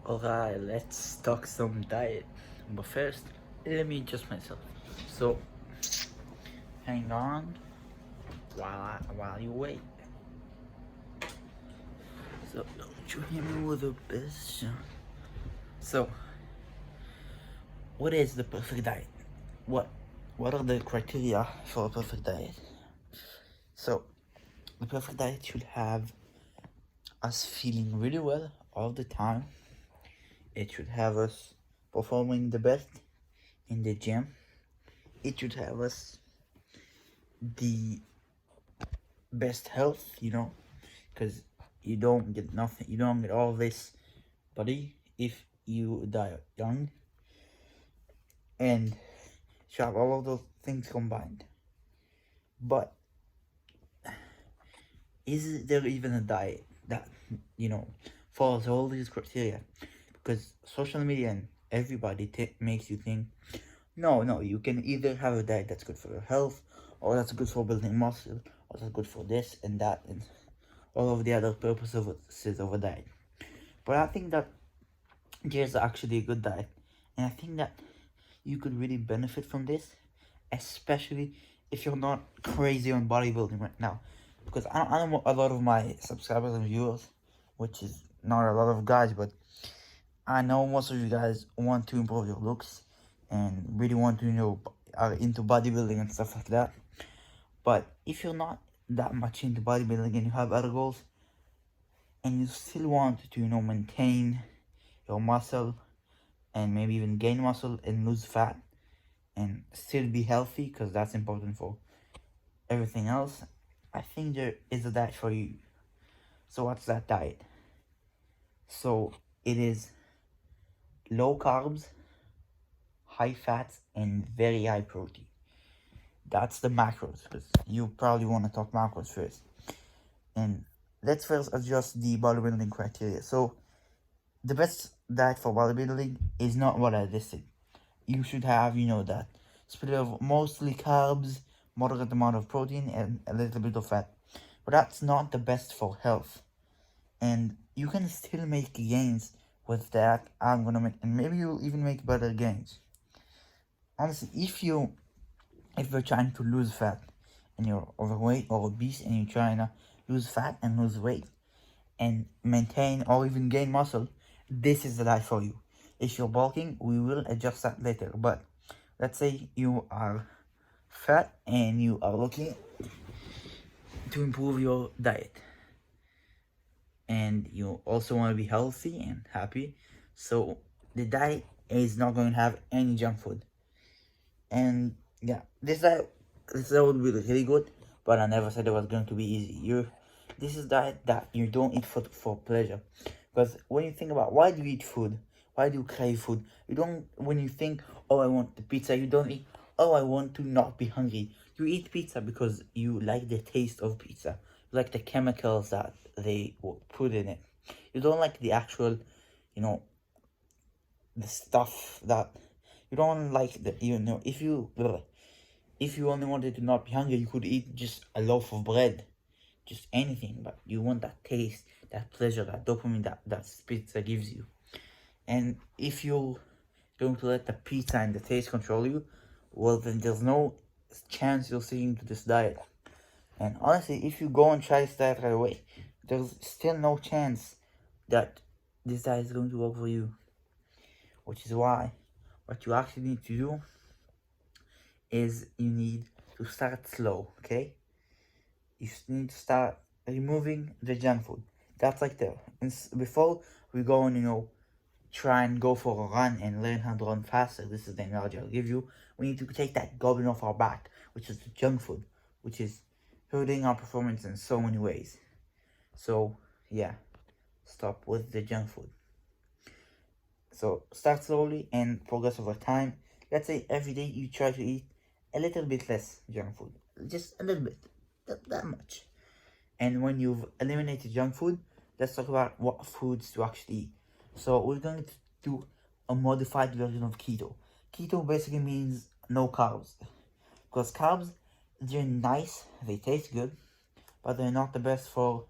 Alright, let's talk some diet. But first, let me adjust myself. So, hang on while you wait. So, don't you hit me with a bitch. So, what is the perfect diet? What what are the criteria for a perfect diet? So, the perfect diet should have us feeling really well all the time. It should have us performing the best in the gym. It should have us the best health, because you don't get nothing, you don't get all this body if you die young, and you have all of those things combined. But is there even a diet that follows all these criteria? Because social media and everybody makes you think, no, you can either have a diet that's good for your health, or that's good for building muscle, or that's good for this and that, and all of the other purposes of a diet. But I think that there's actually a good diet, and I think that you could really benefit from this, especially if you're not crazy on bodybuilding right now. Because I know a lot of my subscribers and viewers, which is not a lot of guys, but I know most of you guys want to improve your looks and really want to, are into bodybuilding and stuff like that. But if you're not that much into bodybuilding and you have other goals, and you still want to, maintain your muscle and maybe even gain muscle and lose fat and still be healthy, because that's important for everything else, I think there is a diet for you. So what's that diet? So it is low carbs, high fats, and very high protein. That's the macros, because you probably want to talk macros first. And let's first adjust the bodybuilding criteria. So the best diet for bodybuilding is not what I listed. You should have, that split of mostly carbs, moderate amount of protein, and a little bit of fat. But that's not the best for health. And you can still make gains with that. And maybe you'll even make better gains. Honestly, if you're trying to lose fat and you're overweight or obese and you're trying to lose fat and lose weight and maintain or even gain muscle, this is the diet for you. If you're bulking, we will adjust that later. But let's say you are fat and you are looking to improve your diet, and you also want to be healthy and happy. So the diet is not going to have any junk food. And yeah, this diet would be really good, but I never said it was going to be easy. This is diet that you don't eat for pleasure. Because when you think about why do you eat food, why do you crave food, you don't, when you think, oh, I want the pizza, you don't eat, oh, I want to not be hungry. You eat pizza because you like the taste of pizza, you like the chemicals that they put in it. You don't like the actual, the stuff that you don't like. That if you only wanted to not be hungry, you could eat just a loaf of bread, just anything. But you want that taste, that pleasure, that dopamine that pizza gives you. And if you're going to let the pizza and the taste control you, well, then there's no chance you'll stick into this diet. And honestly, if you go and try this diet right away, there's still no chance that this diet is going to work for you. Which is why what you actually need to do is you need to start slow, okay? You need to start removing the junk food. That's like before we go and try and go for a run and learn how to run faster. This is the analogy I'll give you. We need to take that goblin off our back, which is the junk food, which is hurting our performance in so many ways. So yeah, stop with the junk food. So start slowly and progress over time. Let's say every day you try to eat a little bit less junk food, just a little bit, that much. And when you've eliminated junk food, let's talk about what foods to actually eat. So we're going to do a modified version of keto. Keto basically means no carbs, because carbs, they're nice, they taste good, but they're not the best for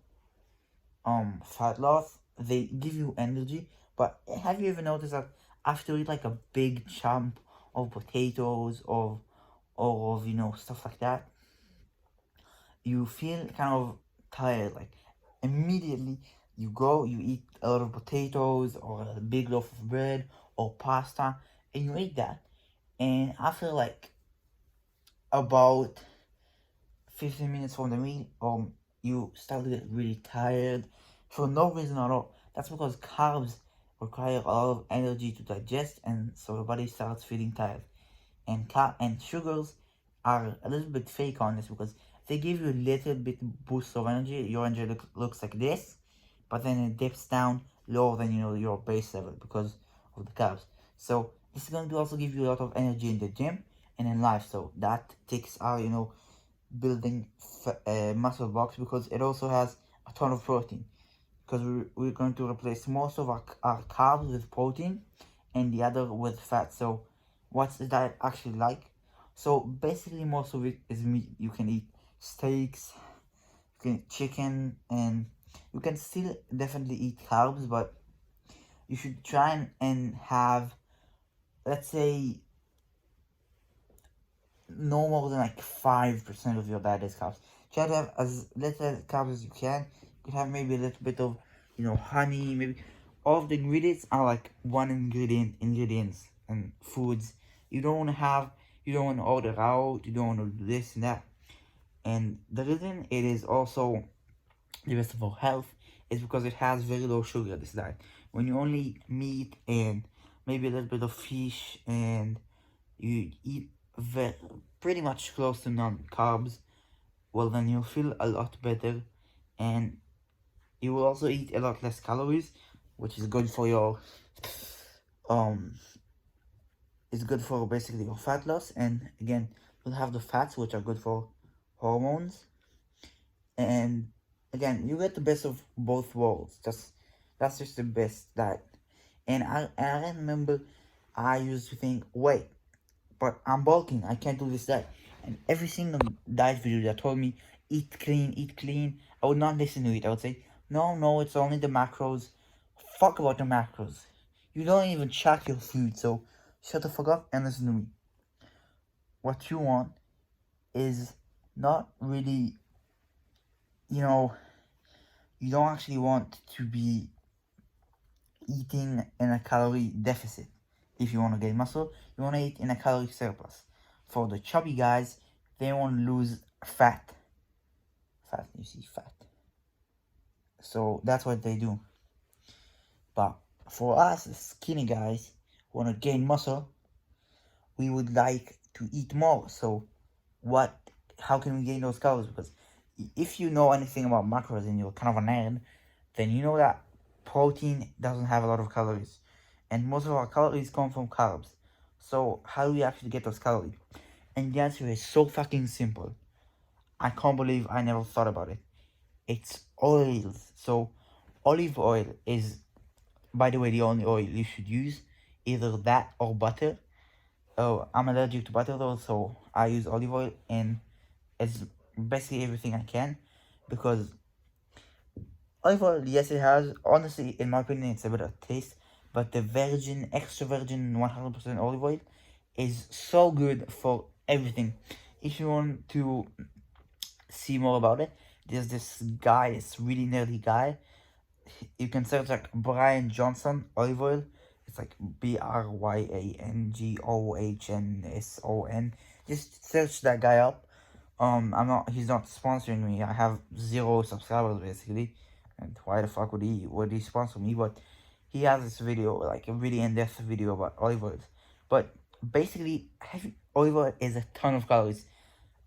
fat loss. They give you energy, But have you ever noticed that after you eat like a big chunk of potatoes or of stuff like that, you feel kind of tired. Like immediately you eat a lot of potatoes or a big loaf of bread or pasta, and you eat that, and after like about 15 minutes from the meal, you start to get really tired for no reason at all. That's because carbs require a lot of energy to digest, and so your body starts feeling tired. And sugars are a little bit fake on this because they give you a little bit boost of energy. Your energy looks like this, but then it dips down lower than your base level because of the carbs. So this is going to also give you a lot of energy in the gym and in life. So that takes our building muscle blocks, because it also has a ton of protein, because we're going to replace most of our carbs with protein and the other with fat. So what's the diet actually like? So basically most of it is meat. You can eat steaks, you can eat chicken, and you can still definitely eat carbs, but you should try and have, let's say, no more than like 5% of your diet is carbs. Try to have as little carbs as you can. You can have maybe a little bit of, honey. Maybe all of the ingredients are like one ingredients and foods. You don't want to have. You don't want to order out. You don't want to do this and that. And the reason it is also the best for health is because it has very low sugar. This diet. When you only eat meat and maybe a little bit of fish and you eat pretty much close to non-carbs, well then you'll feel a lot better, and you will also eat a lot less calories, which is good for your it's good for basically your fat loss. And again, you'll have the fats, which are good for hormones, and again, you get the best of both worlds. That's just the best diet. And I remember I used to think, wait, but I'm bulking, I can't do this diet. And every single diet video that told me eat clean, I would not listen to it. I would say, no, it's only the macros. Fuck about the macros. You don't even track your food, so shut the fuck up and listen to me. What you want is not really, you don't actually want to be eating in a calorie deficit. If you want to gain muscle, you want to eat in a calorie surplus. For the chubby guys, they want to lose fat. You see fat. So that's what they do. But for us, the skinny guys who want to gain muscle, we would like to eat more. So how can we gain those calories? Because if you know anything about macros and you're kind of a nerd, then you know that protein doesn't have a lot of calories. And most of our calories come from carbs. So how do we actually get those calories? And the answer is so fucking simple. I can't believe I never thought about it. It's oils. So olive oil is, by the way, the only oil you should use. Either that or butter. Oh, I'm allergic to butter though, so I use olive oil, and it's basically everything I can, because olive oil, yes, it has, honestly, in my opinion, it's a better taste, but the extra virgin 100% olive oil is so good for everything. If you want to see more about it, there's this guy, this really nerdy guy. You can search like Brian Johnson olive oil. It's like BRYANGOHNSON. Just search that guy up. He's not sponsoring me. I have 0 subscribers basically. And why the fuck would he sponsor me? But he has this video, like a really in-depth video about olive oils. But basically, olive oil is a ton of calories.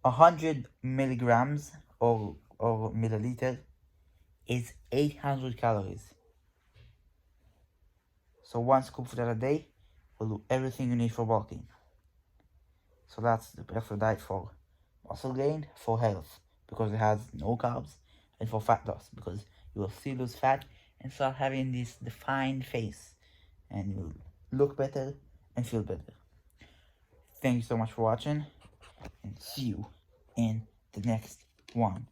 100 milligrams or milliliter is 800 calories. So one scoop of that a day will do everything you need for bulking. So that's the perfect diet for muscle gain, for health, because it has no carbs, and for fat loss, because you will still lose fat and start having this defined face, and you'll look better and feel better. Thank you so much for watching, and see you in the next one.